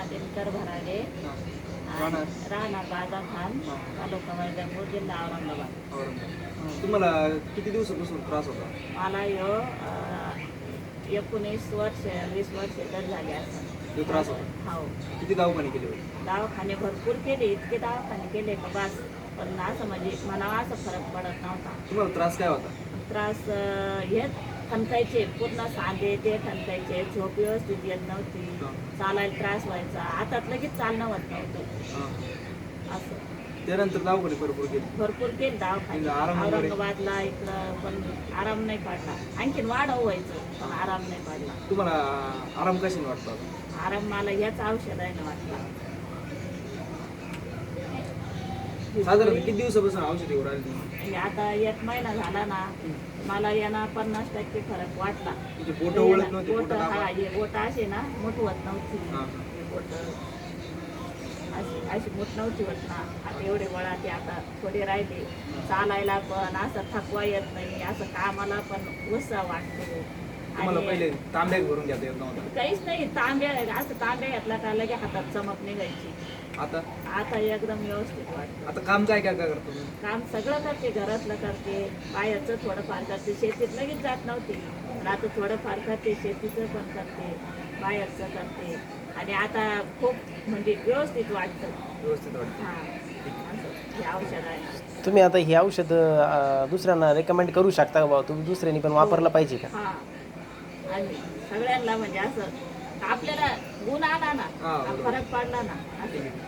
दिनकर भराडे, राहणार बाजाखान, तालुका वैजापूर, जिल्हा औरंगाबाद. तुम्हाला किती दिवसापासून त्रास होता? मला 19 वर्ष 20 वर्ष तर झाले असं. तो त्रास होता? हो. किती दवाखाने केले होते? दवाखाने भरपूर केले, इतके दवाखाने केले का बस, पण असं म्हणजे मला असं फरक पडत नव्हता. तुम्हाला त्रास काय होता? त्रास हे ठणकायचे, पूर्ण सांधे ते ठणकायचे, झोप व्यवस्थित येत नव्हती, चालायला त्रास व्हायचा, हातात लगेच चालणं होत नव्हतं असं. त्यानंतर दवाखाने भरपूर केले? भरपूर केले दवाखाने, औरंगाबादला इकडं, पण आराम नाही पडला. आणखीन वाढव व्हायचं पण आराम नाही पडला. तुम्हाला आराम कशाने वाटतो? आराम मला याच औषधाने वाटला. साधारण किती दिवसापासून औषध घेऊन राहिले तुम्ही? म्हणजे आता 1 महिना झाला ना, मला यांना 50% फरक वाटला. तुझे बोट ओळख नव्हती? बोट हे बोट असे ना मोठवत नव्हती, हे बोट अशी मोठ नव्हती होत ना. आता एवढे वळा ते आता थोडे राहिले, चालायला पण असं थकवा येत नाही, असं कामाला पण उत्साह वाटतो. तुम्हाला पहिले तांब्या भरून घेता येत नव्हतं? काहीच नाही, तांब्या असं तांब्या घेतला का लगे हातात चमक निघायची. आता एकदम व्यवस्थित वाटतं. आता काम काय काय करतो तुम्ही? काम सगळं करते, घरातलं करते, बाहेरचं थोडंफार करते, शेतीत लगेच जात नव्हती, पण आता थोडंफार करते, शेतीचं पण करते, बाहेरचं करते. आणि आता खूप म्हणजे व्यवस्थित वाटतं. व्यवस्थित वाटतं? हां, असं हे औषध आहे. तुम्ही आता हे औषध दुसऱ्यांना रेकमेंड करू शकता का बाबा, तुम्ही दुसऱ्यांनी पण वापरलं पाहिजे का? हां, आणि सगळ्यांना म्हणजे असं आपल्याला गुण आला ना, फरक पडला ना असं.